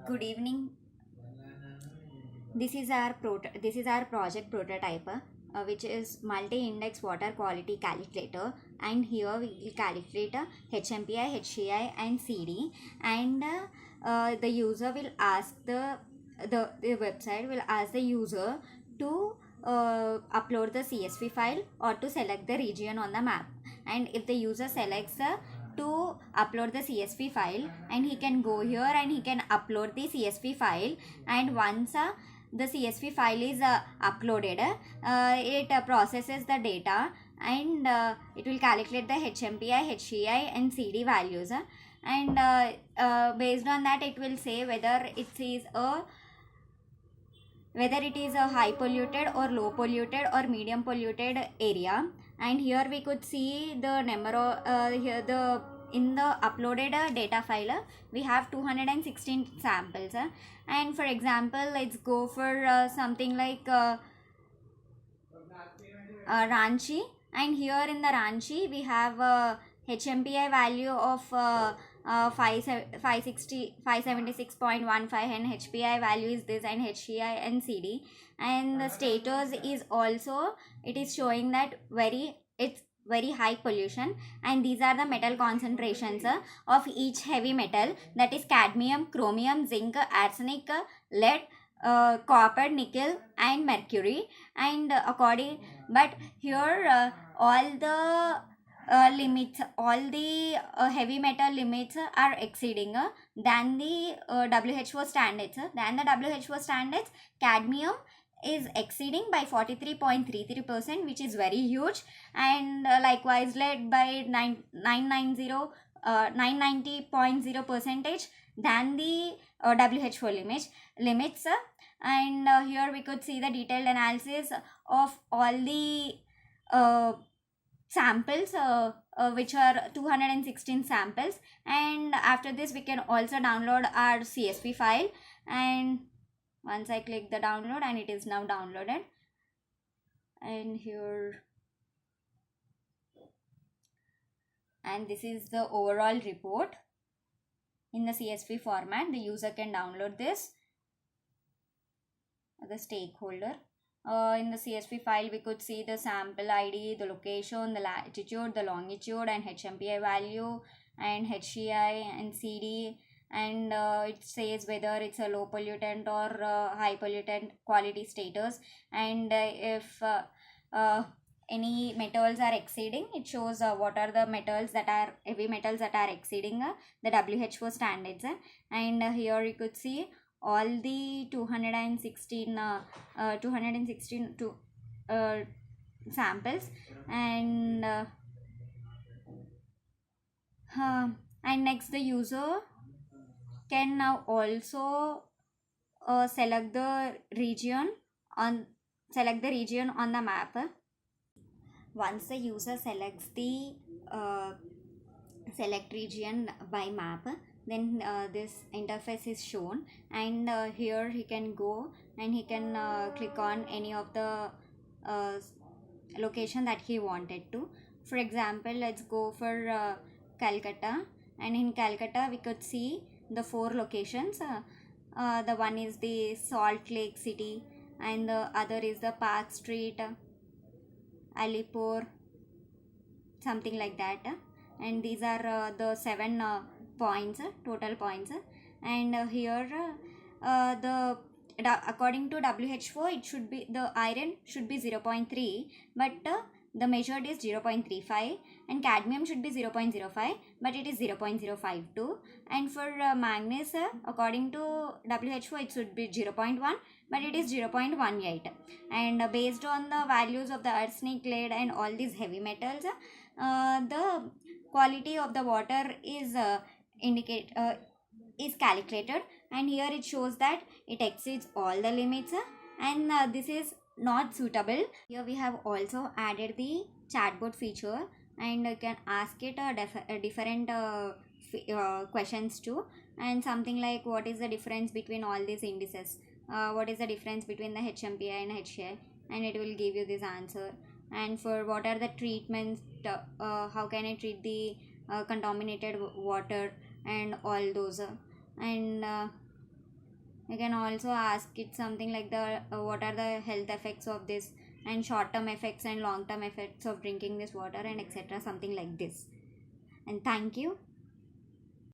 Good evening. This is our project prototype, which is multi-index water quality calculator, and here we will calculate HMPI, HCI, and CD, and the user will ask the website will ask the user to upload the CSV file or to select the region on the map. And if the user selects to upload the CSV file, and he can go here and he can upload the CSV file. And once the CSV file is uploaded, it processes the data, and it will calculate the HMPI, HCI, and CD values. And based on that, it will say whether it is a high polluted or low polluted or medium polluted area. And here we could see the number of here the in the uploaded data file, we have 216 samples. And for example, let's go for something like Ranchi. And here in the Ranchi we have HMPI value of 576.15, and HPI value is this, and HCI and CD. And the status is also, it is showing that it's very high pollution. And these are the metal concentrations of each heavy metal, that is cadmium, chromium, zinc, arsenic, lead, copper, nickel, and mercury. And but here all the all the heavy metal limits are exceeding than the WHO standards. Cadmium is exceeding by 43.33%, which is very huge. And likewise lead by 990.0 percentage than the WHO limits. And here we could see the detailed analysis of all the samples, which are 216 samples. And after this we can also download our CSV file. And once I click the download, and it is now downloaded. And here, and this is the overall report in the CSV format. The user can download this, the stakeholder. In the CSV file we could see the sample ID, the location, the latitude, the longitude, and HMPI value, and HCI and CD. And it says whether it's a low pollutant or high pollutant quality status. And if any metals are exceeding, it shows what are the metals that are heavy metals that are exceeding the WHO standards. And here you could see all the 216 samples. And and next, the user can now also select the region on the map. Once the user selects the select region by map, then this interface is shown. And here he can go and he can click on any of the location that he wanted to. For example, let's go for Calcutta. And in Calcutta we could see the 4 locations. The one is the Salt Lake City, and the other is the Park Street, Alipur, something like that. And these are the 7 points, total points. And here according to WHO, it should be, the iron should be 0.3, but the measured is 0.35, and cadmium should be 0.05, but it is 0.052. And for manganese, according to WHO, it should be 0.1, but it is 0.18. And based on the values of the arsenic, lead, and all these heavy metals, the quality of the water is calculated. And here it shows that it exceeds all the limits, and this is not suitable. Here we have also added the chatbot feature, and you can ask it different questions too. And something like, what is the difference between all these indices, what is the difference between the HMPI and HCI, and it will give you this answer. And for what are the treatments, how can I treat the contaminated water, and all those. And You can also ask it something like the what are the health effects of this, and short term effects and long term effects of drinking this water, and etc., something like this. And thank you.